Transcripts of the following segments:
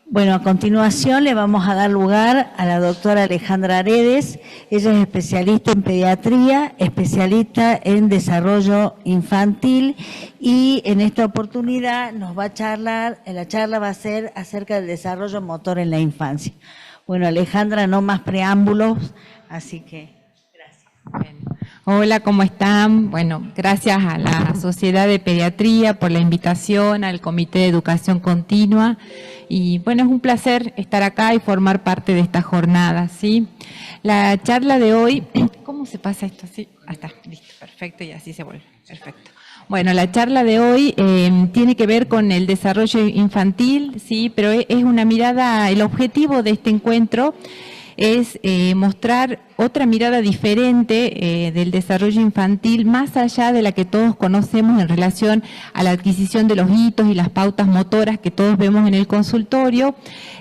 Bueno, a continuación le vamos a dar lugar a la doctora Alejandra Aredes. Ella es especialista en pediatría, especialista en desarrollo infantil y en esta oportunidad nos va a charlar, la charla va a ser acerca del desarrollo motor en la infancia. Bueno, Alejandra, no más preámbulos, así que gracias. Bueno. Hola, ¿cómo están? Bueno, gracias a la Sociedad de Pediatría por la invitación, al Comité de Educación Continua. Y bueno, es un placer estar acá y formar parte de esta jornada, ¿sí? La charla de hoy, ¿cómo se pasa esto? ¿Sí? Ah, está, listo, perfecto, y así se vuelve, perfecto. Bueno, la charla de hoy tiene que ver con el desarrollo infantil, ¿sí? Pero es una mirada, el objetivo de este encuentro es mostrar otra mirada diferente del desarrollo infantil, más allá de la que todos conocemos en relación a la adquisición de los hitos y las pautas motoras que todos vemos en el consultorio.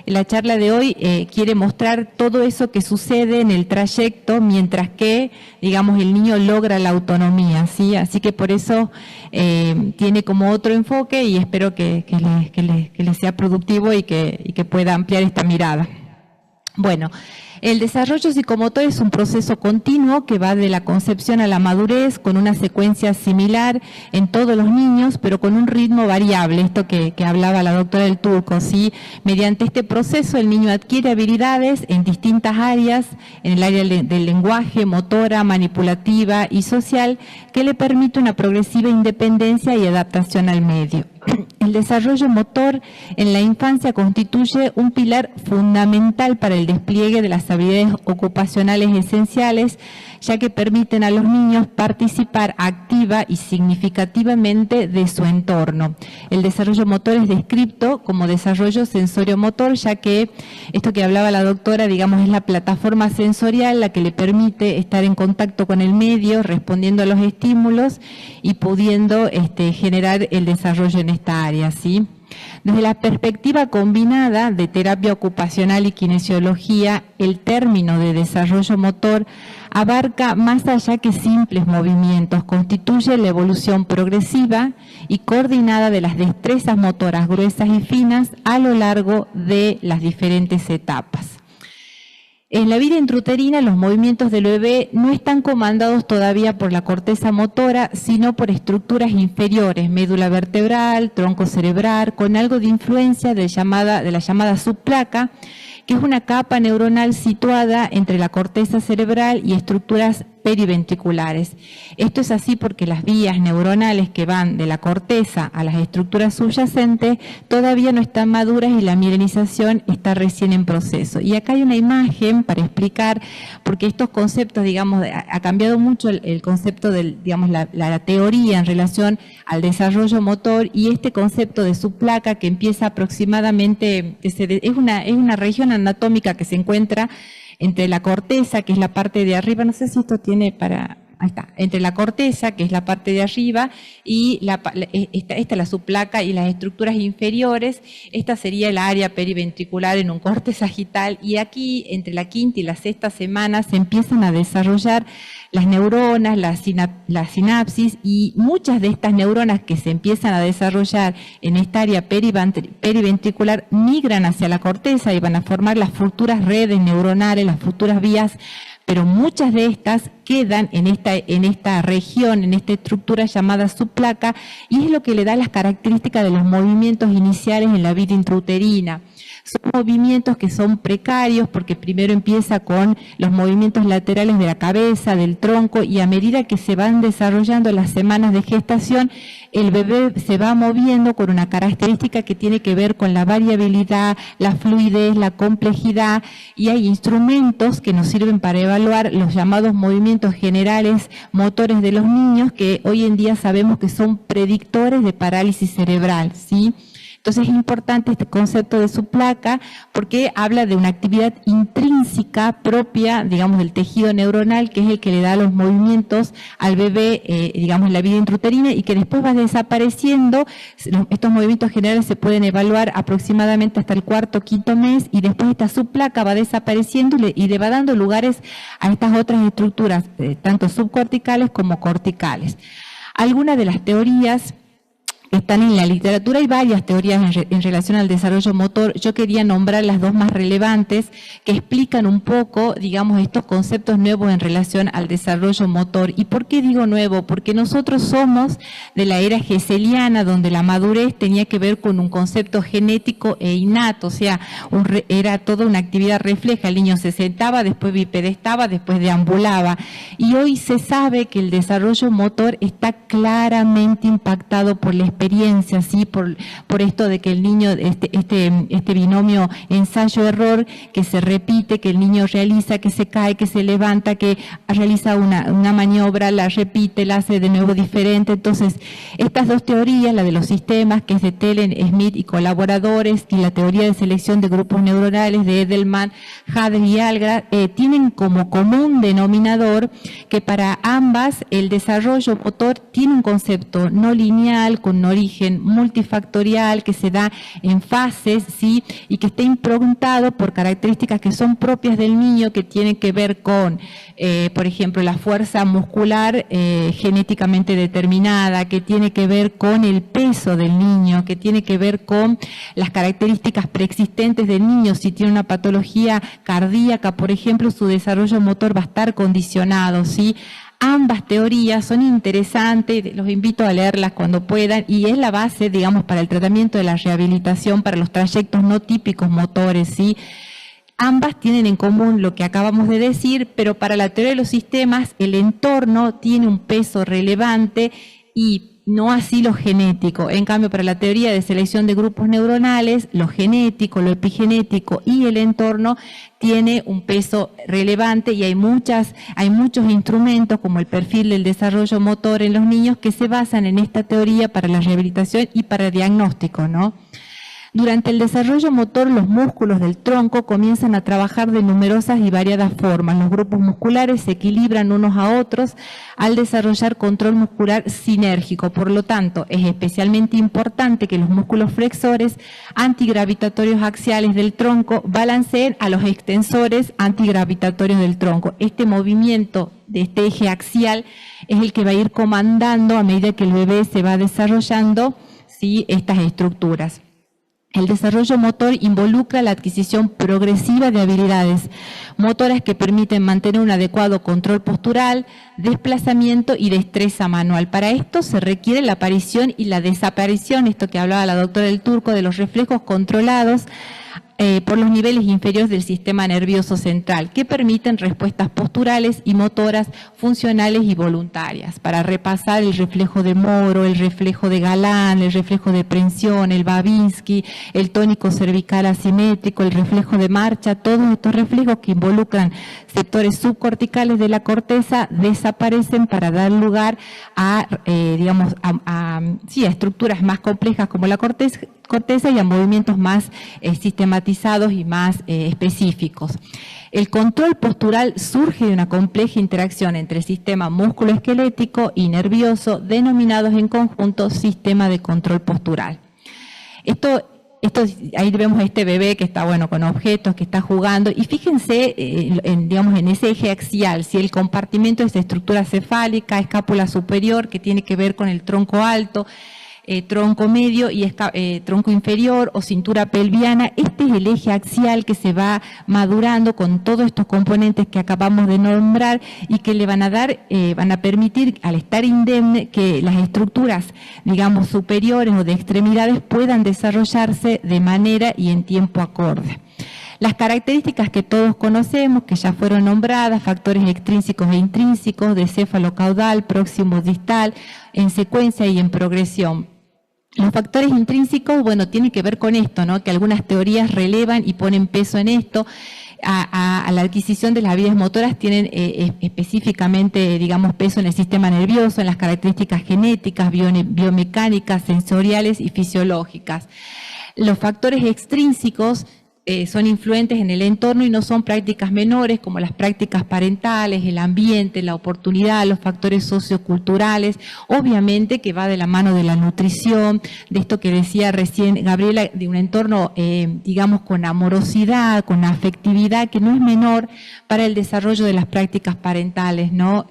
La charla de hoy quiere mostrar todo eso que sucede en el trayecto mientras que, digamos, el niño logra la autonomía, ¿sí? Así que por eso tiene como otro enfoque y espero que les sea productivo y que pueda ampliar esta mirada. Bueno, el desarrollo psicomotor es un proceso continuo que va de la concepción a la madurez con una secuencia similar en todos los niños, pero con un ritmo variable, esto que hablaba la doctora del Turco, ¿sí? Mediante este proceso el niño adquiere habilidades en distintas áreas, en el área del lenguaje, motora, manipulativa y social, que le permite una progresiva independencia y adaptación al medio. El desarrollo motor en la infancia constituye un pilar fundamental para el despliegue de las habilidades ocupacionales esenciales, ya que permiten a los niños participar activa y significativamente de su entorno. El desarrollo motor es descrito como desarrollo sensorio-motor, ya que esto que hablaba la doctora, digamos, es la plataforma sensorial la que le permite estar en contacto con el medio, respondiendo a los estímulos y pudiendo generar el desarrollo en esta área, ¿sí? Desde la perspectiva combinada de terapia ocupacional y kinesiología, el término de desarrollo motor abarca más allá que simples movimientos, constituye la evolución progresiva y coordinada de las destrezas motoras gruesas y finas a lo largo de las diferentes etapas. En la vida intrauterina, los movimientos del bebé no están comandados todavía por la corteza motora, sino por estructuras inferiores, médula vertebral, tronco cerebral, con algo de influencia de la llamada subplaca, que es una capa neuronal situada entre la corteza cerebral y estructuras periventriculares. Esto es así porque las vías neuronales que van de la corteza a las estructuras subyacentes todavía no están maduras y la mielinización está recién en proceso. Y acá hay una imagen para explicar, porque estos conceptos, digamos, ha cambiado mucho el concepto del, digamos, la teoría en relación al desarrollo motor, y este concepto de subplaca que empieza aproximadamente, es una región anatómica que se encuentra entre la corteza, que es la parte de arriba, no sé si esto tiene para... Ahí está, entre la corteza, que es la parte de arriba, y esta es la subplaca y las estructuras inferiores. Esta sería el área periventricular en un corte sagital, y aquí, entre la quinta y la sexta semana, se empiezan a desarrollar las neuronas, la sinapsis, y muchas de estas neuronas que se empiezan a desarrollar en esta área periventricular migran hacia la corteza y van a formar las futuras redes neuronales, las futuras vías, pero muchas de estas quedan en esta región, en esta estructura llamada subplaca, y es lo que le da las características de los movimientos iniciales en la vida intrauterina. Son movimientos que son precarios porque primero empieza con los movimientos laterales de la cabeza, del tronco, y a medida que se van desarrollando las semanas de gestación, el bebé se va moviendo con una característica que tiene que ver con la variabilidad, la fluidez, la complejidad, y hay instrumentos que nos sirven para evaluar los llamados movimientos generales motores de los niños, que hoy en día sabemos que son predictores de parálisis cerebral, ¿sí? Entonces es importante este concepto de subplaca porque habla de una actividad intrínseca propia, digamos, del tejido neuronal, que es el que le da los movimientos al bebé, digamos, en la vida intrauterina, y que después va desapareciendo. Estos movimientos generales se pueden evaluar aproximadamente hasta el cuarto o quinto mes, y después esta subplaca va desapareciendo y le va dando lugares a estas otras estructuras, tanto subcorticales como corticales. Algunas de las teorías están en la literatura. Hay varias teorías en relación al desarrollo motor. Yo quería nombrar las dos más relevantes que explican un poco, digamos, estos conceptos nuevos en relación al desarrollo motor. ¿Y por qué digo nuevo? Porque nosotros somos de la era geseliana, donde la madurez tenía que ver con un concepto genético e innato, o sea, era toda una actividad refleja. El niño se sentaba, después bipedestaba, después deambulaba. Y hoy se sabe que el desarrollo motor está claramente impactado por la experiencia, ¿sí? Por esto de que el niño, este binomio ensayo-error que se repite, que el niño realiza, que se cae, que se levanta, que realiza una maniobra, la repite, la hace de nuevo diferente. Entonces, estas dos teorías, la de los sistemas, que es de Thelen, Smith y colaboradores, y la teoría de selección de grupos neuronales de Edelman, Hader y Algra, tienen como común denominador que para ambas el desarrollo motor tiene un concepto no lineal, con un origen multifactorial, que se da en fases, ¿sí? Y que está improntado por características que son propias del niño, que tienen que ver con, por ejemplo, la fuerza muscular genéticamente determinada, que tiene que ver con el peso del niño, que tiene que ver con las características preexistentes del niño. Si tiene una patología cardíaca, por ejemplo, su desarrollo motor va a estar condicionado, ¿sí? Ambas teorías son interesantes, los invito a leerlas cuando puedan, y es la base, digamos, para el tratamiento de la rehabilitación para los trayectos no típicos motores, ¿sí? Ambas tienen en común lo que acabamos de decir, pero para la teoría de los sistemas el entorno tiene un peso relevante y no así lo genético. En cambio, para la teoría de selección de grupos neuronales, lo genético, lo epigenético y el entorno tiene un peso relevante, y hay muchos instrumentos como el perfil del desarrollo motor en los niños que se basan en esta teoría para la rehabilitación y para el diagnóstico, ¿no? Durante el desarrollo motor, los músculos del tronco comienzan a trabajar de numerosas y variadas formas. Los grupos musculares se equilibran unos a otros al desarrollar control muscular sinérgico. Por lo tanto, es especialmente importante que los músculos flexores antigravitatorios axiales del tronco balanceen a los extensores antigravitatorios del tronco. Este movimiento de este eje axial es el que va a ir comandando a medida que el bebé se va desarrollando, ¿sí?, estas estructuras. El desarrollo motor involucra la adquisición progresiva de habilidades motoras que permiten mantener un adecuado control postural, desplazamiento y destreza manual. Para esto se requiere la aparición y la desaparición, esto que hablaba la doctora del Turco, de los reflejos controlados por los niveles inferiores del sistema nervioso central, que permiten respuestas posturales y motoras funcionales y voluntarias. Para repasar, el reflejo de Moro, el reflejo de Galán, el reflejo de Prensión, el Babinski, el tónico cervical asimétrico, el reflejo de marcha, todos estos reflejos que involucran sectores subcorticales de la corteza desaparecen para dar lugar a, a estructuras más complejas como la corteza y a movimientos más sistematizados y más específicos. El control postural surge de una compleja interacción entre el sistema músculo-esquelético y nervioso, denominados en conjunto sistema de control postural. Esto ahí vemos a este bebé que está, bueno, con objetos, que está jugando, y fíjense, en ese eje axial, si el compartimiento de esa estructura cefálica, escápula superior, que tiene que ver con el tronco alto, tronco medio y tronco inferior o cintura pelviana. Este es el eje axial que se va madurando con todos estos componentes que acabamos de nombrar y que le van a dar, van a permitir, al estar indemne, que las estructuras, digamos, superiores o de extremidades puedan desarrollarse de manera y en tiempo acorde. Las características que todos conocemos, que ya fueron nombradas, factores extrínsecos e intrínsecos, de céfalo caudal, próximo distal, en secuencia y en progresión. Los factores intrínsecos, bueno, tienen que ver con esto, ¿no?, que algunas teorías relevan y ponen peso en esto. A la adquisición de las habilidades motoras tienen específicamente, digamos, peso en el sistema nervioso, en las características genéticas, biomecánicas, sensoriales y fisiológicas. Los factores extrínsecos son influentes en el entorno y no son prácticas menores como las prácticas parentales, el ambiente, la oportunidad, los factores socioculturales, obviamente que va de la mano de la nutrición, de esto que decía recién Gabriela, de un entorno, digamos, con amorosidad, con afectividad, que no es menor para el desarrollo de las prácticas parentales, ¿no?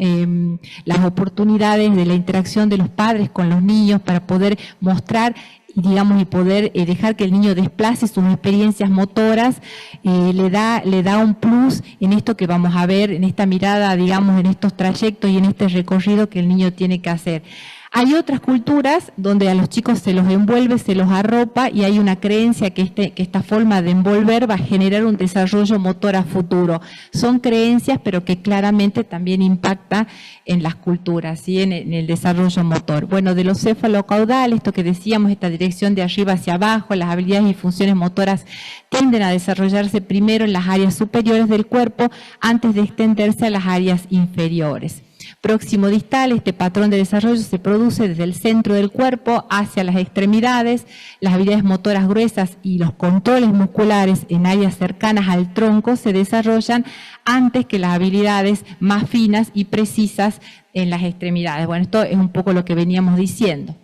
Las oportunidades de la interacción de los padres con los niños para poder mostrar y poder dejar que el niño desplace sus experiencias motoras, le da un plus en esto que vamos a ver, en esta mirada, digamos, en estos trayectos y en este recorrido que el niño tiene que hacer. Hay otras culturas donde a los chicos se los envuelve, se los arropa y hay una creencia que esta forma de envolver va a generar un desarrollo motor a futuro. Son creencias, pero que claramente también impacta en las culturas, ¿sí? en el desarrollo motor. Bueno, de los cefalocaudales, esto que decíamos, esta dirección de arriba hacia abajo, las habilidades y funciones motoras tienden a desarrollarse primero en las áreas superiores del cuerpo antes de extenderse a las áreas inferiores. Próximo distal, este patrón de desarrollo se produce desde el centro del cuerpo hacia las extremidades, las habilidades motoras gruesas y los controles musculares en áreas cercanas al tronco se desarrollan antes que las habilidades más finas y precisas en las extremidades. Bueno, esto es un poco lo que veníamos diciendo.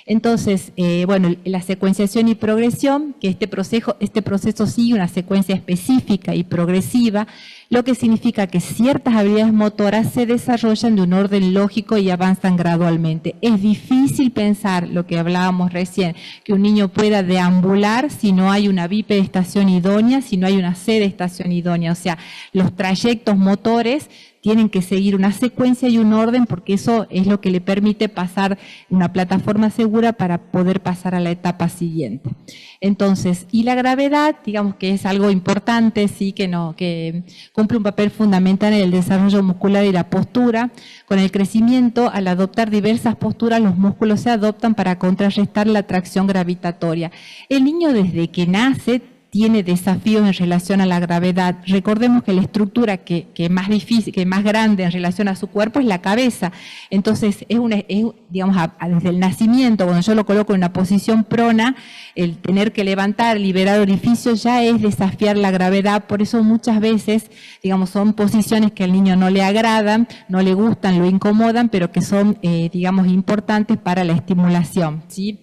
Entonces, bueno, la secuenciación y progresión, que este proceso sigue una secuencia específica y progresiva, lo que significa que ciertas habilidades motoras se desarrollan de un orden lógico y avanzan gradualmente. Es difícil pensar, lo que hablábamos recién, que un niño pueda deambular si no hay una bipedestación idónea, si no hay una sedestación idónea. O sea, los trayectos motores tienen que seguir una secuencia y un orden porque eso es lo que le permite pasar una plataforma segura para poder pasar a la etapa siguiente. Entonces, y la gravedad, digamos que es algo importante, sí, que cumple un papel fundamental en el desarrollo muscular y la postura. Con el crecimiento, al adoptar diversas posturas, los músculos se adoptan para contrarrestar la atracción gravitatoria. El niño desde que nace tiene desafíos en relación a la gravedad. Recordemos que la estructura que más difícil, que más grande en relación a su cuerpo es la cabeza. Entonces, digamos, desde el nacimiento, cuando yo lo coloco en una posición prona, el tener que levantar, liberar orificios ya es desafiar la gravedad. Por eso muchas veces, digamos, son posiciones que al niño no le agradan, no le gustan, lo incomodan, pero que son, digamos, importantes para la estimulación, ¿sí?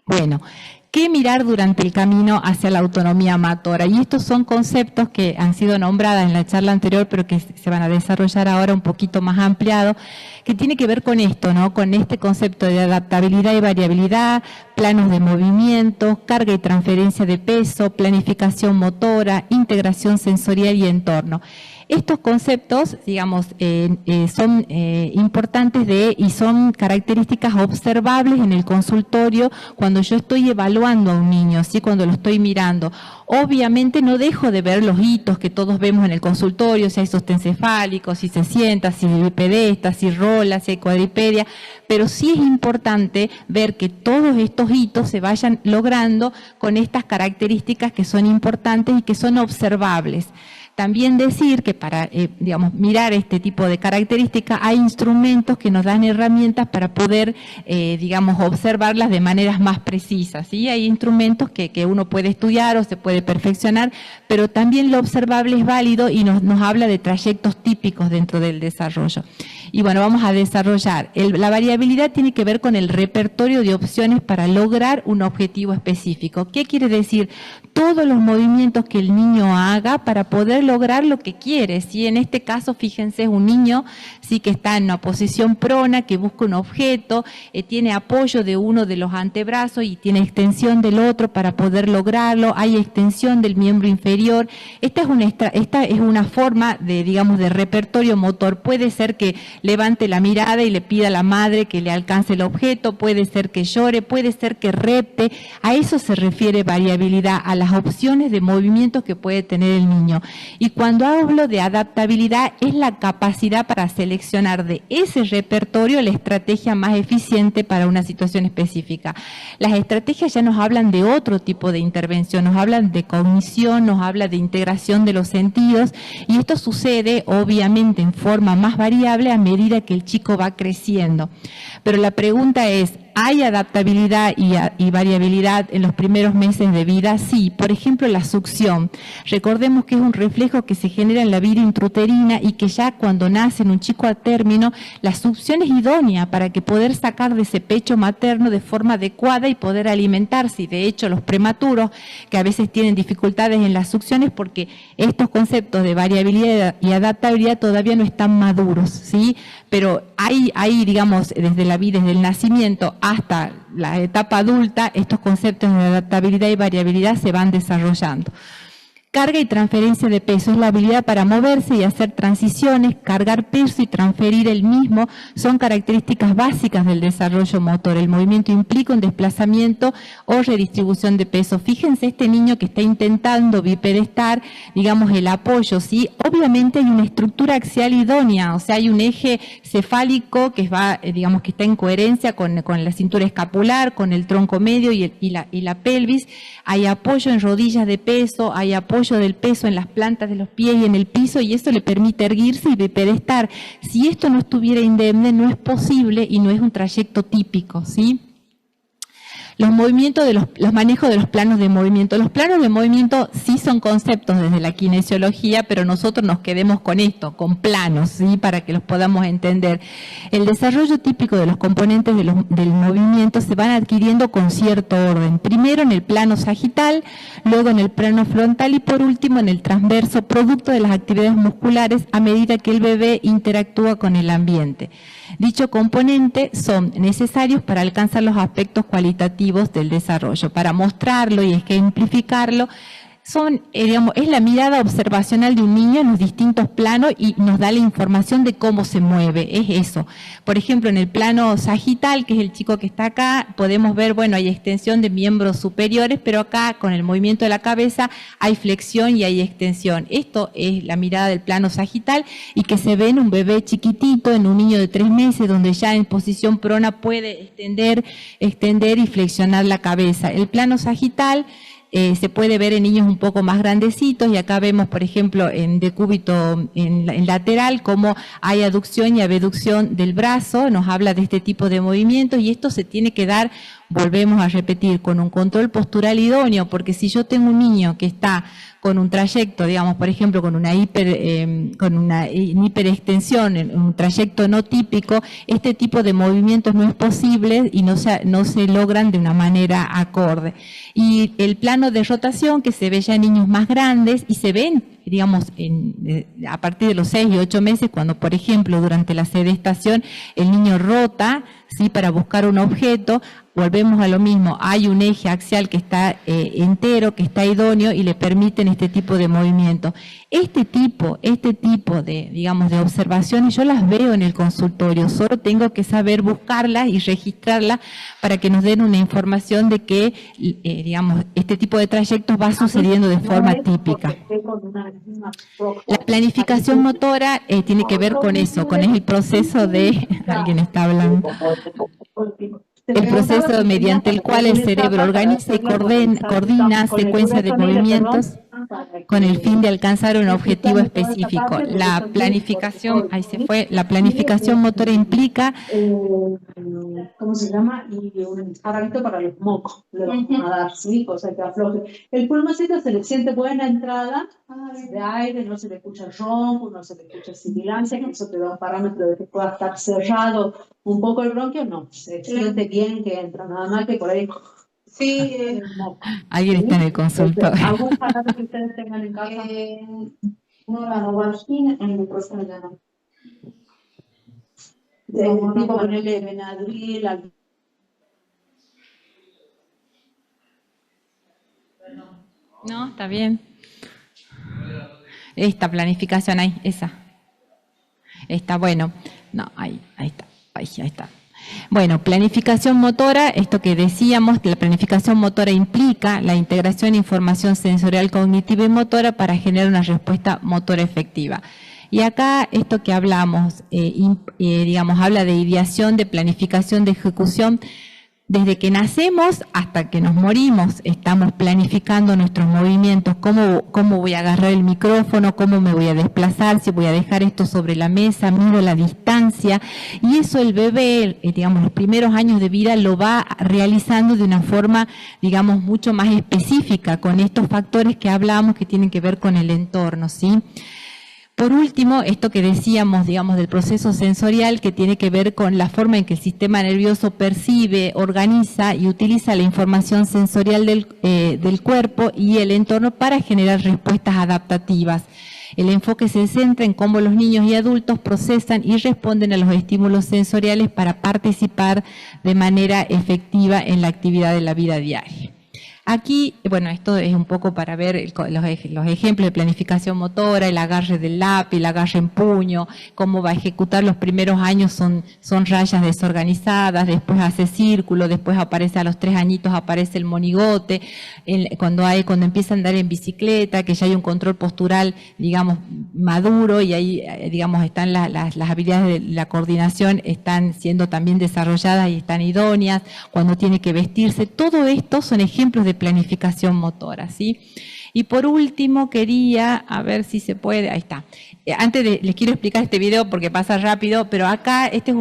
Bueno, ¿qué mirar durante el camino hacia la autonomía motora? Y estos son conceptos que han sido nombrados en la charla anterior, pero que se van a desarrollar ahora un poquito más ampliado, que tiene que ver con esto, ¿no? Con este concepto de adaptabilidad y variabilidad, planos de movimiento, carga y transferencia de peso, planificación motora, integración sensorial y entorno. Estos conceptos, digamos, son importantes y son características observables en el consultorio cuando yo estoy evaluando a un niño, ¿sí? Cuando lo estoy mirando. Obviamente no dejo de ver los hitos que todos vemos en el consultorio, si hay sostencefálico, si se sienta, si bipedesta, si rola, si hay cuadripedia, pero sí es importante ver que todos estos hitos se vayan logrando con estas características que son importantes y que son observables. También decir que para, digamos, mirar este tipo de características hay instrumentos que nos dan herramientas para poder, digamos, observarlas de maneras más precisas, ¿sí? Hay instrumentos que uno puede estudiar o se puede perfeccionar, pero también lo observable es válido y nos habla de trayectos típicos dentro del desarrollo. Y bueno, vamos a desarrollar. La variabilidad tiene que ver con el repertorio de opciones para lograr un objetivo específico. ¿Qué quiere decir? Todos los movimientos que el niño haga para poder lograr lo que quiere. ¿Sí? En este caso, fíjense, es un niño sí que está en una posición prona, que busca un objeto, tiene apoyo de uno de los antebrazos y tiene extensión del otro para poder lograrlo. Hay extensión del miembro inferior. Esta es una forma de, digamos, de repertorio motor. Puede ser que levante la mirada y le pida a la madre que le alcance el objeto, puede ser que llore, puede ser que repte. A eso se refiere variabilidad, a las opciones de movimientos que puede tener el niño. Y cuando hablo de adaptabilidad, es la capacidad para seleccionar de ese repertorio la estrategia más eficiente para una situación específica. Las estrategias ya nos hablan de otro tipo de intervención, nos hablan de cognición, nos habla de integración de los sentidos, y esto sucede obviamente en forma más variable a medida que el chico va creciendo. Pero la pregunta es, ¿Hay adaptabilidad y variabilidad en los primeros meses de vida? Sí. Por ejemplo, la succión. Recordemos que es un reflejo que se genera en la vía intrauterina y que ya cuando nace en un chico a término, la succión es idónea para que poder sacar de ese pecho materno de forma adecuada y poder alimentarse. Y de hecho, los prematuros que a veces tienen dificultades en las succiones porque estos conceptos de variabilidad y adaptabilidad todavía no están maduros, ¿sí? Pero hay, digamos, desde el nacimiento hasta la etapa adulta, estos conceptos de adaptabilidad y variabilidad se van desarrollando. Carga y transferencia de peso es la habilidad para moverse y hacer transiciones. Cargar peso y transferir el mismo son características básicas del desarrollo motor. El movimiento implica un desplazamiento o redistribución de peso. Fíjense este niño que está intentando bipedestar, digamos, el apoyo, ¿sí? Obviamente hay una estructura axial idónea, o sea, hay un eje cefálico que va, digamos, que está en coherencia con la cintura escapular, con el tronco medio y la pelvis. Hay apoyo en rodillas de peso, hay apoyo del peso en las plantas de los pies y en el piso, y eso le permite erguirse y bipedestar. Si esto no estuviera indemne, no es posible y no es un trayecto típico, ¿sí? Los movimientos los manejos de los planos de movimiento. Los planos de movimiento sí son conceptos desde la kinesiología, pero nosotros nos quedemos con esto, con planos, ¿sí? Para que los podamos entender. El desarrollo típico de los componentes del movimiento se van adquiriendo con cierto orden. Primero en el plano sagital, luego en el plano frontal y por último en el transverso, producto de las actividades musculares a medida que el bebé interactúa con el ambiente. Dichos componentes son necesarios para alcanzar los aspectos cualitativos del desarrollo. Para mostrarlo y ejemplificarlo, es la mirada observacional de un niño en los distintos planos y nos da la información de cómo se mueve, es eso. Por ejemplo, en el plano sagital, que es el chico que está acá, podemos ver, bueno, hay extensión de miembros superiores, pero acá con el movimiento de la cabeza hay flexión y hay extensión. Esto es la mirada del plano sagital y que se ve en un bebé chiquitito, en un niño de 3 meses, donde ya en posición prona puede extender y flexionar la cabeza. El plano sagital se puede ver en niños un poco más grandecitos y acá vemos, por ejemplo, en decúbito en lateral, cómo hay aducción y abducción del brazo, nos habla de este tipo de movimientos y esto se tiene que dar, volvemos a repetir, con un control postural idóneo, porque si yo tengo un niño que está con un trayecto, digamos, por ejemplo, con una hiperextensión, un trayecto no típico, este tipo de movimientos no es posible y no se logran de una manera acorde. Y el plano de rotación que se ve ya en niños más grandes y se ven, digamos, a partir de los 6 y 8 meses, cuando, por ejemplo, durante la sedestación el niño rota, ¿sí? Para buscar un objeto, volvemos a lo mismo, hay un eje axial que está entero, que está idóneo y le permiten este tipo de movimiento. Este tipo de, digamos, de observaciones yo las veo en el consultorio, solo tengo que saber buscarlas y registrarlas para que nos den una información de que, digamos, este tipo de trayectos va sucediendo de forma típica. La planificación motora tiene que ver con eso, con el proceso de... Alguien está hablando. El proceso mediante el cual el cerebro organiza y coordina secuencias de movimientos con el fin de alcanzar un objetivo específico. La planificación, ahí se fue, la planificación motora implica... ¿Cómo se llama? Y un aparatito para los mocos, a dar, ¿sí? Cosa que afloje. El pulmoncito se le siente buena entrada de aire, no se le escucha el ronco, no se le escucha sibilancia, que eso te da un parámetro de que pueda estar cerrado un poco el bronquio, no, se siente bien que entra, nada más que por ahí... Sí, alguien está en el consultorio. ¿Algún aparato que ustedes tengan en casa? No, vagina en el proceso ya no. Tipo ponerle Benadryl, No, está bien. Esta planificación ahí, esa. Está bueno. No, ahí está. Ahí está. Bueno, planificación motora, esto que decíamos, la planificación motora implica la integración de información sensorial, cognitiva y motora para generar una respuesta motora efectiva. Y acá esto que hablamos, digamos, habla de ideación, de planificación, de ejecución. Desde que nacemos hasta que nos morimos, estamos planificando nuestros movimientos, cómo voy a agarrar el micrófono, cómo me voy a desplazar, si voy a dejar esto sobre la mesa, mido la distancia, y eso el bebé, digamos, los primeros años de vida lo va realizando de una forma, digamos, mucho más específica, con estos factores que hablamos que tienen que ver con el entorno, ¿sí? Por último, esto que decíamos, digamos, del proceso sensorial, que tiene que ver con la forma en que el sistema nervioso percibe, organiza y utiliza la información sensorial del cuerpo y el entorno para generar respuestas adaptativas. El enfoque se centra en cómo los niños y adultos procesan y responden a los estímulos sensoriales para participar de manera efectiva en la actividad de la vida diaria. Aquí, bueno, esto es un poco para ver los ejemplos de planificación motora, el agarre del lápiz, el agarre en puño, cómo va a ejecutar. Los primeros años son rayas desorganizadas, después hace círculo, después aparece a los 3 añitos, aparece el monigote, cuando empieza a andar en bicicleta, que ya hay un control postural, digamos, maduro, y ahí, digamos, están las habilidades de la coordinación, están siendo también desarrolladas y están idóneas, cuando tiene que vestirse. Todo esto son ejemplos de planificación motora, ¿sí? Y por último quería, a ver si se puede, ahí está. Les quiero explicar este video porque pasa rápido, pero acá esto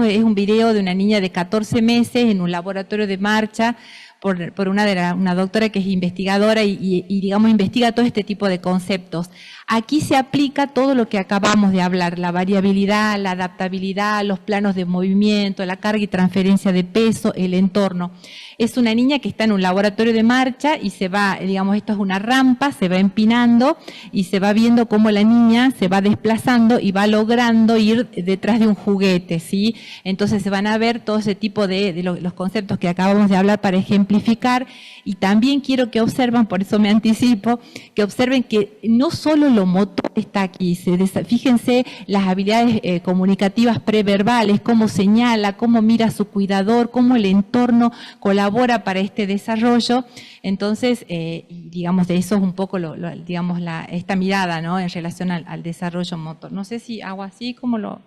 es un video de una niña de 14 meses en un laboratorio de marcha por una doctora que es investigadora y digamos investiga todo este tipo de conceptos. Aquí se aplica todo lo que acabamos de hablar, la variabilidad, la adaptabilidad, los planos de movimiento, la carga y transferencia de peso, el entorno. Es una niña que está en un laboratorio de marcha y se va, digamos, esto es una rampa, se va empinando y se va viendo cómo la niña se va desplazando y va logrando ir detrás de un juguete, ¿sí? Entonces se van a ver todo ese tipo de los conceptos que acabamos de hablar para ejemplificar, y también quiero que observen, por eso me anticipo, que observen que no solo lo motor está aquí, fíjense las habilidades comunicativas preverbales, cómo señala, cómo mira a su cuidador, cómo el entorno colabora para este desarrollo. Entonces, digamos, de eso es un poco, digamos, esta mirada, ¿no?, en relación al desarrollo motor. No sé si hago así, como lo...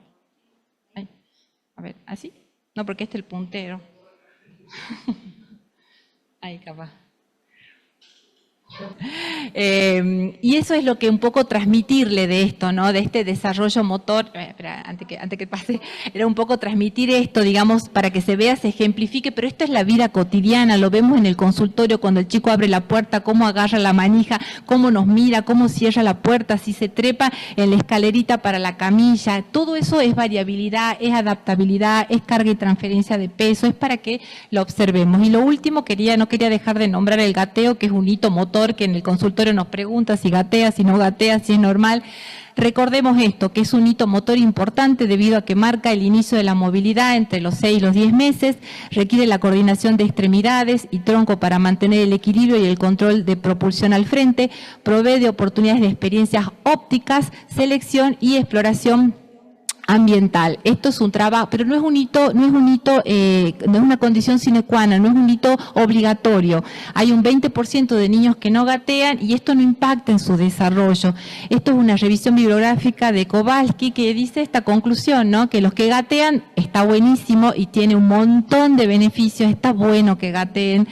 Ay, a ver, ¿así? No, porque este es el puntero. Ahí, capaz. Y eso es lo que un poco transmitirle de esto, ¿no?, de este desarrollo motor. Espera, antes que pase, era un poco transmitir esto, digamos, para que se vea, se ejemplifique, pero esto es la vida cotidiana, lo vemos en el consultorio cuando el chico abre la puerta, cómo agarra la manija, cómo nos mira, cómo cierra la puerta, si se trepa en la escalerita para la camilla. Todo eso es variabilidad, es adaptabilidad, es carga y transferencia de peso, es para que lo observemos. Y lo último, no quería dejar de nombrar el gateo, que es un hito motor que en el consultorio nos pregunta si gatea, si no gatea, si es normal. Recordemos esto, que es un hito motor importante debido a que marca el inicio de la movilidad entre los 6 y los 10 meses, requiere la coordinación de extremidades y tronco para mantener el equilibrio y el control de propulsión al frente, provee de oportunidades de experiencias ópticas, selección y exploración ambiental. Esto es un trabajo, pero no es una condición sine qua non, no es un hito obligatorio. Hay un 20% de niños que no gatean y esto no impacta en su desarrollo. Esto es una revisión bibliográfica de Kowalski que dice esta conclusión, ¿no?, que los que gatean está buenísimo y tiene un montón de beneficios, está bueno que gateen,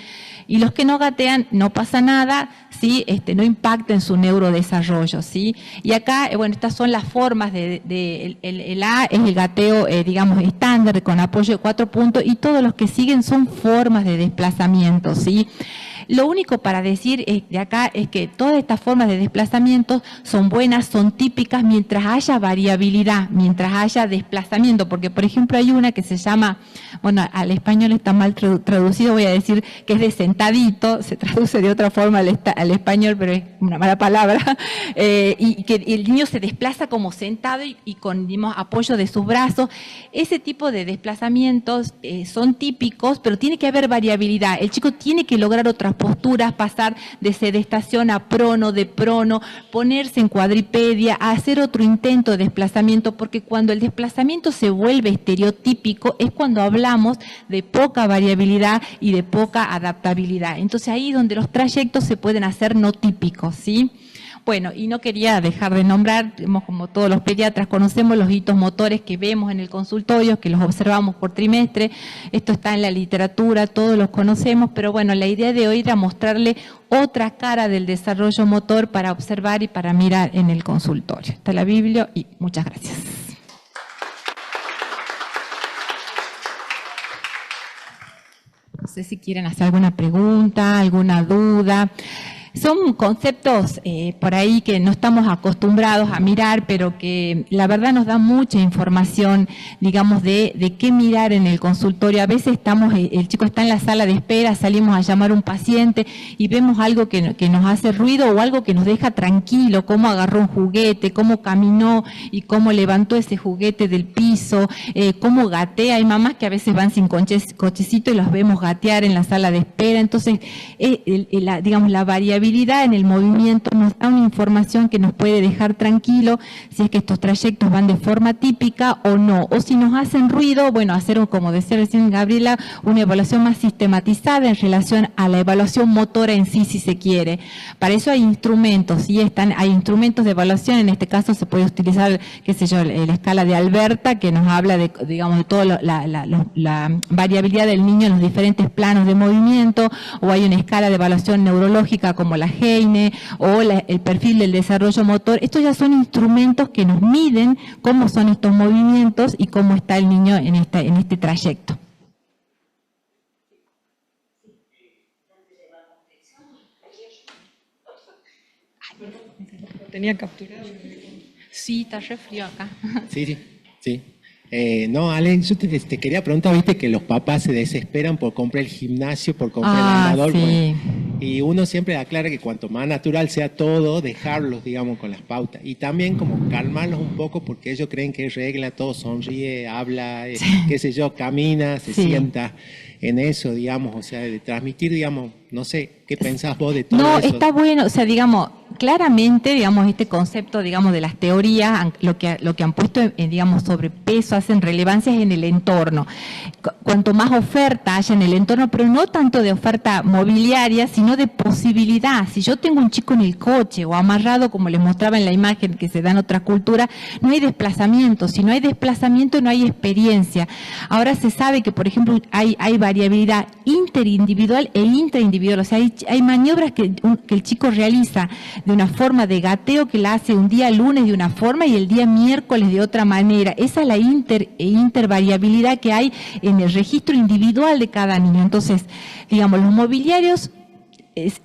y los que no gatean no pasa nada, ¿sí? No impacta en su neurodesarrollo, ¿sí? Y acá, bueno, estas son las formas el A es el gateo, digamos, estándar, con apoyo de 4 puntos, y todos los que siguen son formas de desplazamiento, ¿sí? Lo único para decir de acá es que todas estas formas de desplazamiento son buenas, son típicas mientras haya variabilidad, mientras haya desplazamiento, porque por ejemplo hay una que se llama, bueno, al español está mal traducido, voy a decir que es de sentadito, se traduce de otra forma al español, pero es una mala palabra, y que el niño se desplaza como sentado y con, digamos, apoyo de sus brazos. Ese tipo de desplazamientos son típicos, pero tiene que haber variabilidad. El chico tiene que lograr otras posturas, pasar de sedestación a prono, de prono, ponerse en cuadripedia, hacer otro intento de desplazamiento, porque cuando el desplazamiento se vuelve estereotípico es cuando hablamos de poca variabilidad y de poca adaptabilidad. Entonces ahí es donde los trayectos se pueden hacer no típicos, ¿sí? Bueno, y no quería dejar de nombrar, como todos los pediatras conocemos los hitos motores que vemos en el consultorio, que los observamos por trimestre, esto está en la literatura, todos los conocemos, pero bueno, la idea de hoy era mostrarle otra cara del desarrollo motor para observar y para mirar en el consultorio. Está la Biblia y muchas gracias. No sé si quieren hacer alguna pregunta, alguna duda. Son conceptos por ahí que no estamos acostumbrados a mirar, pero que la verdad nos da mucha información, digamos, de qué mirar en el consultorio. A veces el chico está en la sala de espera, salimos a llamar a un paciente y vemos algo que nos hace ruido o algo que nos deja tranquilo, cómo agarró un juguete, cómo caminó y cómo levantó ese juguete del piso, cómo gatea. Hay mamás que a veces van sin cochecito y los vemos gatear en la sala de espera. Entonces, digamos, la variabilidad en el movimiento nos da una información que nos puede dejar tranquilo si es que estos trayectos van de forma típica o no, o si nos hacen ruido, bueno, hacer, como decía recién Gabriela, una evaluación más sistematizada en relación a la evaluación motora en sí, si se quiere. Para eso hay instrumentos, ¿sí? Hay instrumentos de evaluación, en este caso se puede utilizar, qué sé yo, la escala de Alberta, que nos habla de, digamos, de toda la variabilidad del niño en los diferentes planos de movimiento, o hay una escala de evaluación neurológica como la Heine, o el perfil del desarrollo motor. Estos ya son instrumentos que nos miden cómo son estos movimientos y cómo está el niño en este trayecto. Tenía capturado. Sí, está re frío acá. Sí. No, Ale, yo te quería preguntar, viste que los papás se desesperan por comprar el gimnasio, por comprar el andador. Sí. Y uno siempre aclara que cuanto más natural sea todo, dejarlos, digamos, con las pautas. Y también como calmarlos un poco porque ellos creen que es regla, todo sonríe, habla, qué sé yo, camina, se sienta en eso, digamos, o sea, de transmitir, digamos, no sé, ¿qué pensás vos de todo eso? No, está bueno, o sea, digamos, claramente, digamos, este concepto, digamos, de las teorías, lo que han puesto, digamos, sobre peso, hacen relevancias en el entorno. Cuanto más oferta haya en el entorno, pero no tanto de oferta mobiliaria, sino de posibilidad. Si yo tengo un chico en el coche o amarrado, como les mostraba en la imagen que se da en otra cultura, no hay desplazamiento. Si no hay desplazamiento, no hay experiencia. Ahora se sabe que, por ejemplo, hay variabilidad interindividual e intraindividual. O sea, hay maniobras que el chico realiza de una forma de gateo que la hace un día lunes de una forma y el día miércoles de otra manera. Esa es la intervariabilidad que hay en el registro individual de cada niño. Entonces, digamos, los mobiliarios,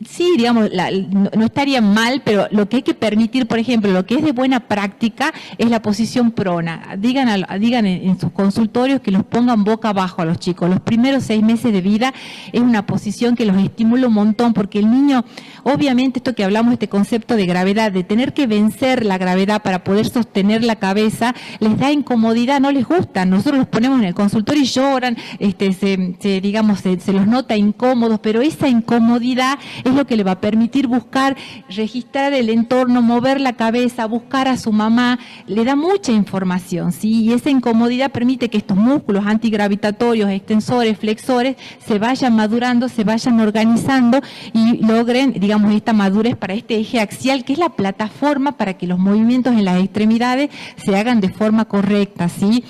sí, digamos, no estarían mal, pero lo que hay que permitir, por ejemplo, lo que es de buena práctica es la posición prona. Digan en sus consultorios que los pongan boca abajo a los chicos. Los primeros 6 meses de vida es una posición que los estimula un montón, porque el niño, obviamente, esto que hablamos, este concepto de gravedad, de tener que vencer la gravedad para poder sostener la cabeza, les da incomodidad, no les gusta. Nosotros los ponemos en el consultorio y lloran, se los nota incómodos, pero esa incomodidad es lo que le va a permitir buscar, registrar el entorno, mover la cabeza, buscar a su mamá, le da mucha información, ¿sí? Y esa incomodidad permite que estos músculos antigravitatorios, extensores, flexores, se vayan madurando, se vayan organizando y logren, digamos, esta madurez para este eje axial, que es la plataforma para que los movimientos en las extremidades se hagan de forma correcta, ¿sí?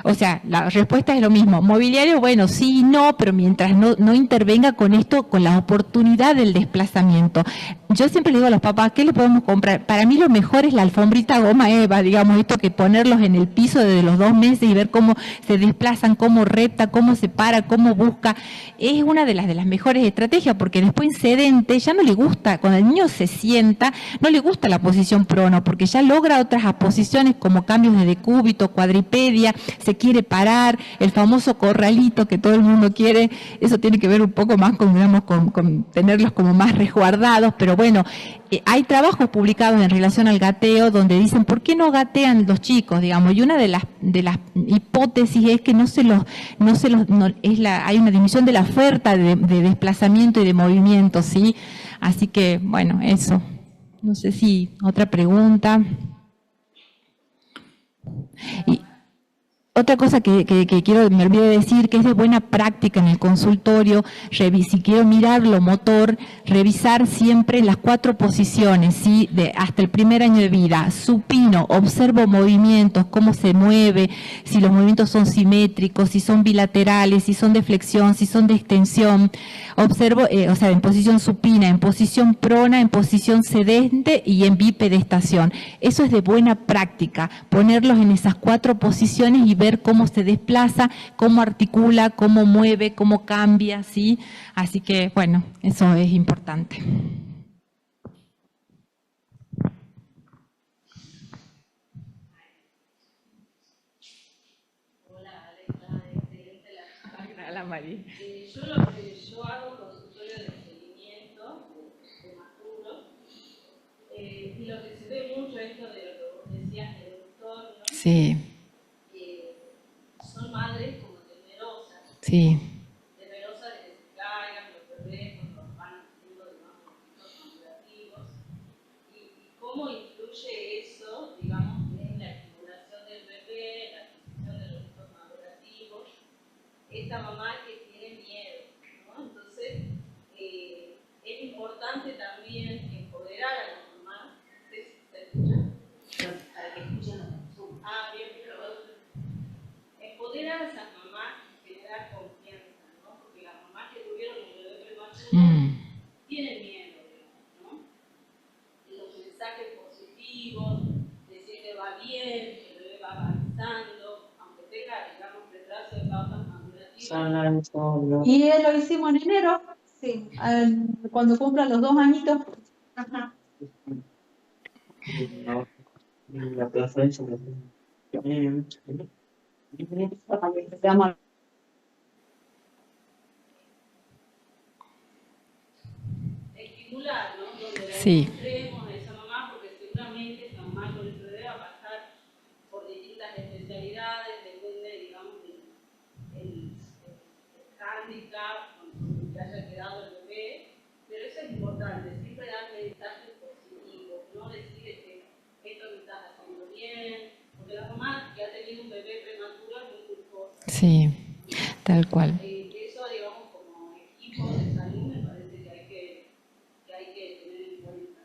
O sea, la respuesta es lo mismo. Mobiliario, bueno, sí y no, pero mientras no intervenga con esto, con la oportunidad del desplazamiento. Yo siempre le digo a los papás, ¿qué le podemos comprar? Para mí lo mejor es la alfombrita goma eva, digamos, esto que ponerlos en el piso desde los 2 meses y ver cómo se desplazan, cómo repta, cómo se para, cómo busca. Es una de las mejores estrategias, porque después en sedente ya no le gusta, cuando el niño se sienta, no le gusta la posición prono, porque ya logra otras posiciones como cambios de decúbito, cuadripedia, se quiere parar, el famoso corralito que todo el mundo quiere. Eso tiene que ver un poco más con, digamos, con tenerlos como más resguardados, pero bueno, hay trabajos publicados en relación al gateo donde dicen, ¿por qué no gatean los chicos? Digamos, y una de las hipótesis es que hay una disminución de la oferta de desplazamiento y de movimiento, ¿sí? Así que, bueno, eso. No sé si otra pregunta. Otra cosa que quiero, me olvidé de decir, que es de buena práctica en el consultorio, si quiero mirar lo motor, revisar siempre las 4 posiciones, ¿sí? Hasta el primer año de vida. Supino, observo movimientos, cómo se mueve, si los movimientos son simétricos, si son bilaterales, si son de flexión, si son de extensión. Observo, o sea, en posición supina, en posición prona, en posición sedente y en bipedestación. Eso es de buena práctica, ponerlos en esas 4 posiciones y ver cómo se desplaza, cómo articula, cómo mueve, cómo cambia, ¿sí? Así que, bueno, eso es importante. Hola, Alexa, excelente la María. Yo hago consultorio de seguimiento de prematuros y lo que se ve mucho es lo de lo que vos decías del doctor, ¿no? Sí. Son madres como temerosas. Sí. Temerosas de que se caigan los bebés cuando van haciendo, digamos, los madurativos. Y cómo influye eso, digamos, en la estimulación del bebé, en la adquisición de los hitos madurativos. Esta mamá que tiene miedo, ¿no? Entonces, es importante también empoderar a la mamá. ¿Se escucha? Para que escuchen los consumos. Bien, pero empoderar a esas mamás y generar confianza, ¿no? Porque las mamás que tuvieron un bebé prematuro tienen miedo, ¿no? Los mensajes positivos, decir que va bien, que el bebé va avanzando, aunque tenga, digamos, retraso de pautas madurativas. Y lo hicimos en enero, sí, cuando cumplan los 2 añitos. Ajá. La estimular, ¿no? Donde la encontremos a esa mamá, porque seguramente esa mamá con el bebé va a pasar por distintas especialidades, depende, digamos, del hándicap con que haya quedado el bebé, pero eso es importante, siempre dar mensajes positivos, no decir que esto lo estás haciendo bien, porque la mamá que ha tenido un bebé prematuro es muy culposa. Sí, tal cual. Eso, digamos, como equipo de salud, me parece que hay que tener en cuenta.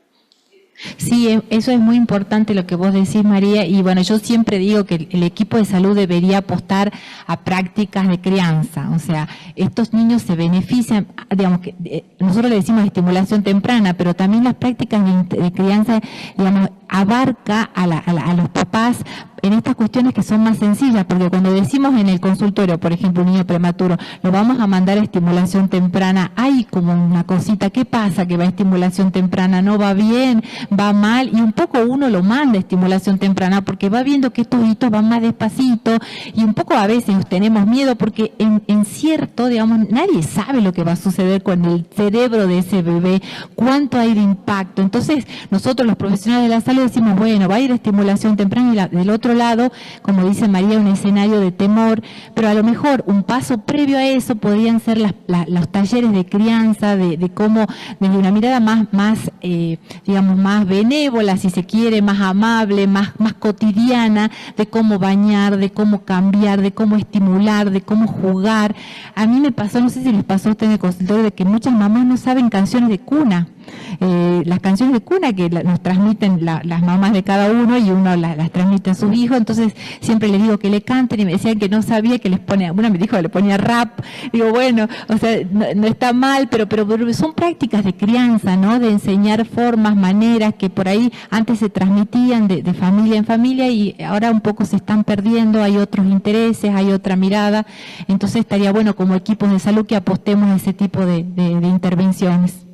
Sí, eso es muy importante lo que vos decís, María, y bueno, yo siempre digo que el equipo de salud debería apostar a prácticas de crianza, o sea, estos niños se benefician, digamos que nosotros le decimos estimulación temprana, pero también las prácticas de crianza, digamos, abarca a los papás en estas cuestiones que son más sencillas, porque cuando decimos en el consultorio, por ejemplo, un niño prematuro, lo vamos a mandar a estimulación temprana, hay como una cosita, ¿qué pasa que va a estimulación temprana? ¿No va bien? ¿Va mal? Y un poco uno lo manda a estimulación temprana porque va viendo que estos hitos van más despacito y un poco a veces tenemos miedo porque en cierto, digamos, nadie sabe lo que va a suceder con el cerebro de ese bebé, cuánto hay de impacto. Entonces, nosotros los profesionales de la salud decimos, bueno, va a ir a estimulación temprana y del otro lado, como dice María, un escenario de temor, pero a lo mejor un paso previo a eso podrían ser los talleres de crianza, de cómo, desde una mirada más digamos, más benévola, si se quiere, más amable, más cotidiana, de cómo bañar, de cómo cambiar, de cómo estimular, de cómo jugar. A mí me pasó, no sé si les pasó a ustedes en el consultorio, de que muchas mamás no saben canciones de cuna. Las canciones de cuna que nos transmiten las mamás de cada uno y uno las transmite a sus hijos, entonces siempre les digo que le canten y me decían que no sabía que les ponía, una me dijo que le ponía rap, digo bueno, o sea, no está mal, pero son prácticas de crianza, ¿no? De enseñar formas, maneras que por ahí antes se transmitían de familia en familia y ahora un poco se están perdiendo, hay otros intereses, hay otra mirada, entonces estaría bueno como equipos de salud que apostemos a ese tipo de intervenciones.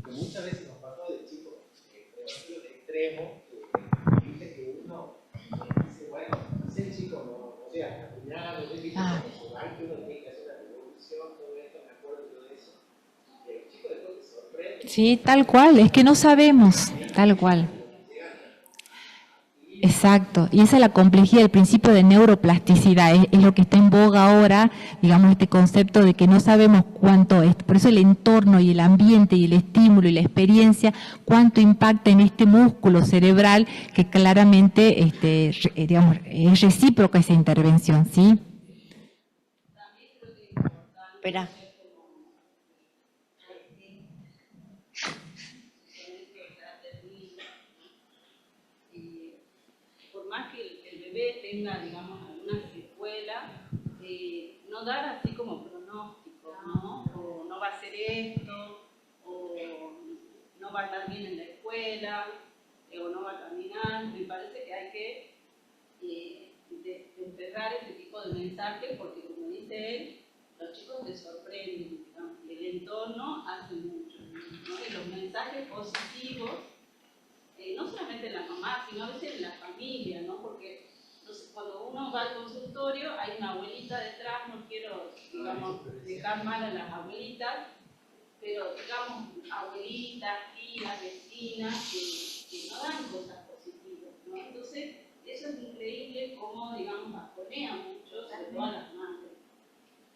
Muchas veces nos pasó de chicos prematuros de extremo, dice que uno dice, bueno, ese chico no, o sea, al final, no sé qué, que uno tiene que hacer una revolución, todo esto, me acuerdo yo de eso. Y los chicos después se sorprenden. Sí, tal cual, es que no sabemos, tal cual. Y Exacto, y esa es la complejidad, el principio de neuroplasticidad, es lo que está en boga ahora, digamos, este concepto de que no sabemos cuánto es, por eso el entorno y el ambiente y el estímulo y la experiencia, cuánto impacta en este músculo cerebral que claramente, digamos, es recíproca esa intervención, ¿sí? Espera. Por más que el bebé tenga, digamos, alguna secuela, no dar así como pronósticos, ¿no? O no va a hacer esto, o no va a estar bien en la escuela, o no va a caminar. Me parece que hay que desterrar ese tipo de mensajes porque, como dice él, los chicos les sorprenden, digamos, y el entorno hace mucho, ¿no? Y los mensajes positivos, no solamente en la mamá, sino a veces en la familia, ¿no? Porque entonces, cuando uno va al consultorio hay una abuelita detrás, no quiero, digamos, dejar mal a las abuelitas, pero digamos, abuelitas, tías, vecinas, que no dan cosas positivas, ¿no? Entonces, eso es increíble cómo, digamos, bajonea mucho, sobre todo a las madres.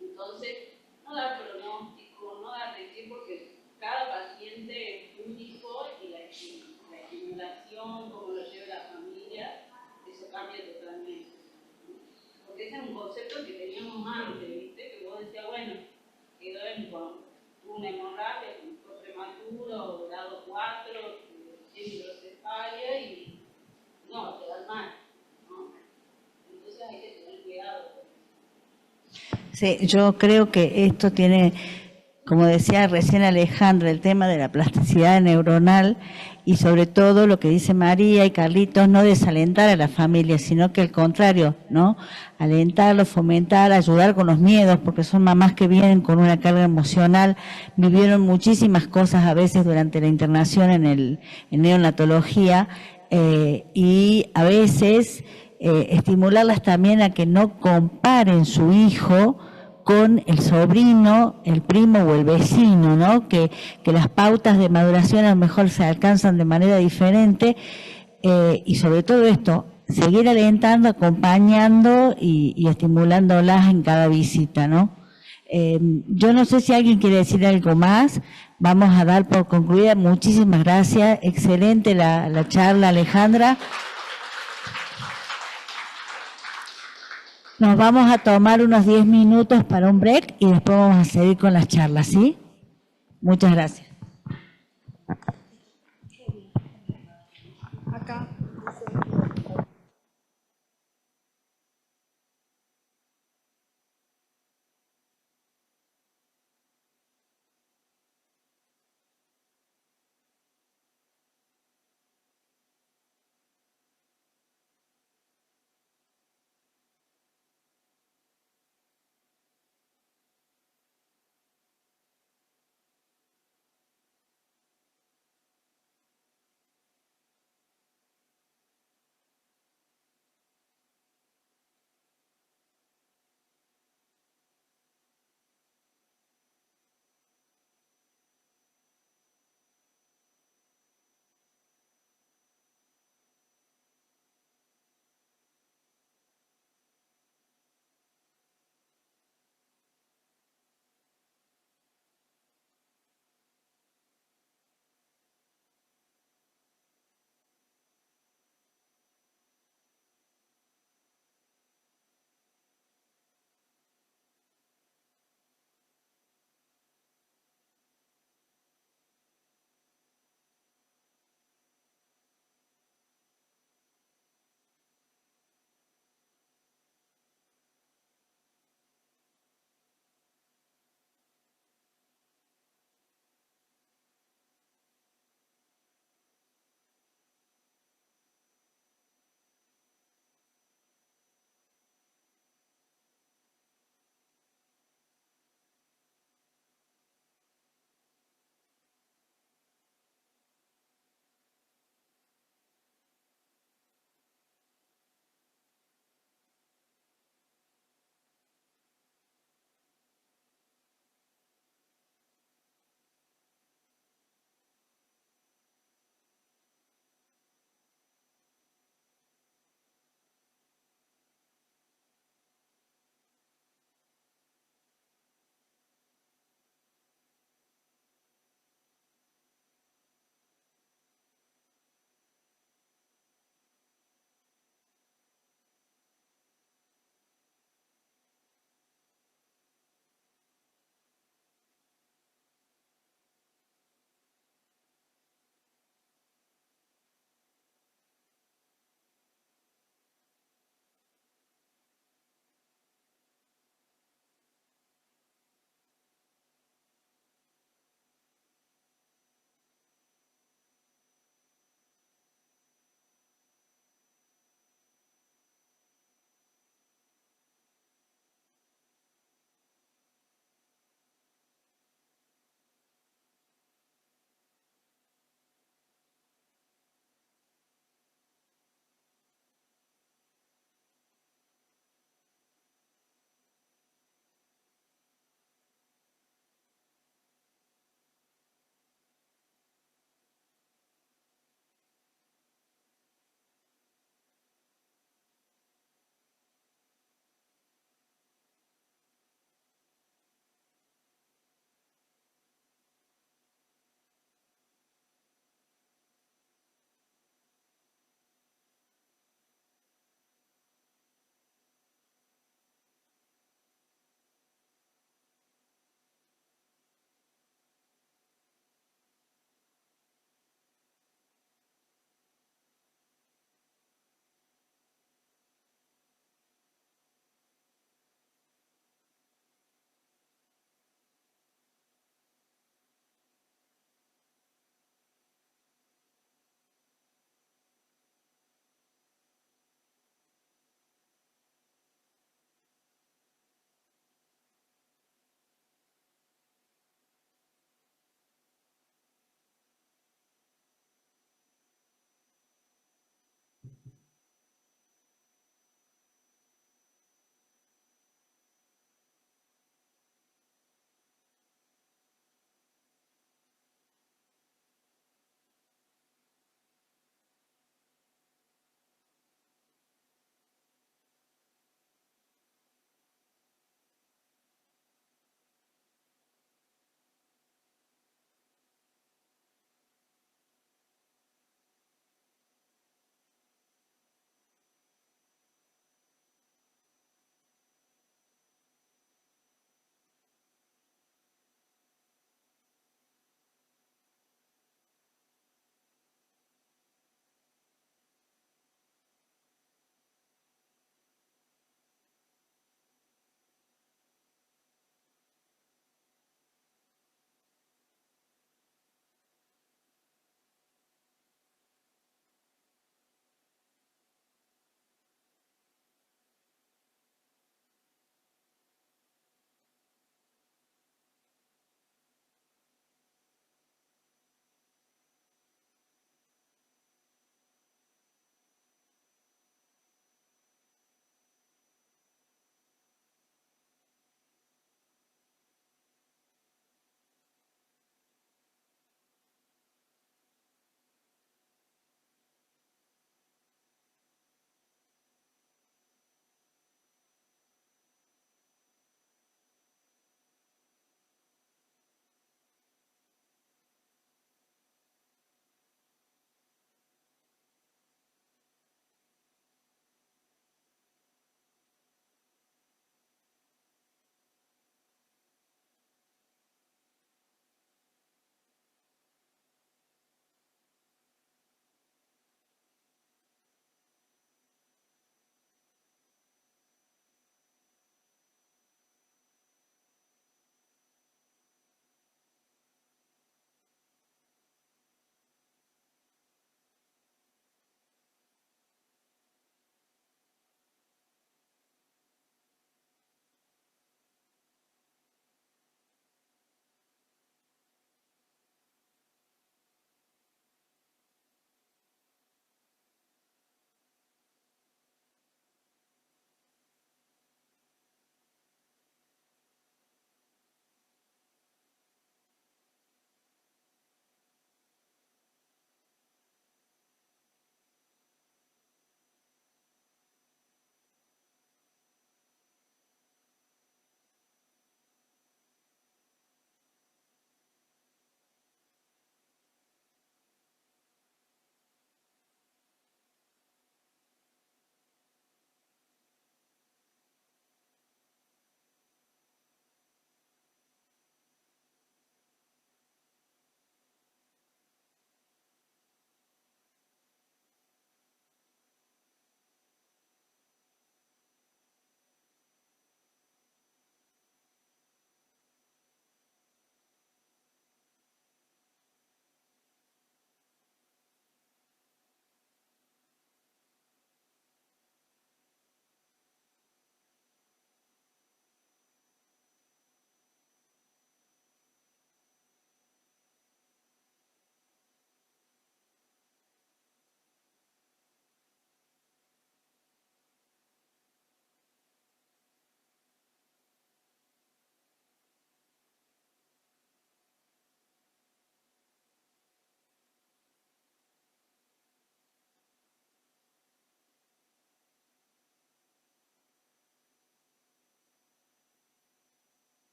Entonces, no dar pronóstico, no dar decir, porque cada paciente es único y la estimulación, cómo lo lleva la familia, eso cambia totalmente. Porque ese es un concepto que teníamos antes, ¿viste? Que vos decías, bueno, quedó con una hemorragia, fue prematuro, grado 4, tiene hidrocefalia y no, te da mal, ¿no? Entonces hay que tener cuidado. Sí, yo creo que esto tiene, como decía recién Alejandra, el tema de la plasticidad neuronal y sobre todo lo que dice María y Carlitos, no desalentar a la familia, sino que al contrario, ¿no? Alentarlo, fomentar, ayudar con los miedos, porque son mamás que vienen con una carga emocional, vivieron muchísimas cosas a veces durante la internación en neonatología y a veces estimularlas también a que no comparen su hijo con el sobrino, el primo o el vecino, ¿no? Que las pautas de maduración a lo mejor se alcanzan de manera diferente y sobre todo esto, seguir alentando, acompañando y estimulándolas en cada visita, ¿no? Yo no sé si alguien quiere decir algo más. Vamos a dar por concluida. Muchísimas gracias. Excelente la charla, Alejandra. Nos vamos a tomar unos 10 minutos para un break y después vamos a seguir con las charlas, ¿sí? Muchas gracias. Acá.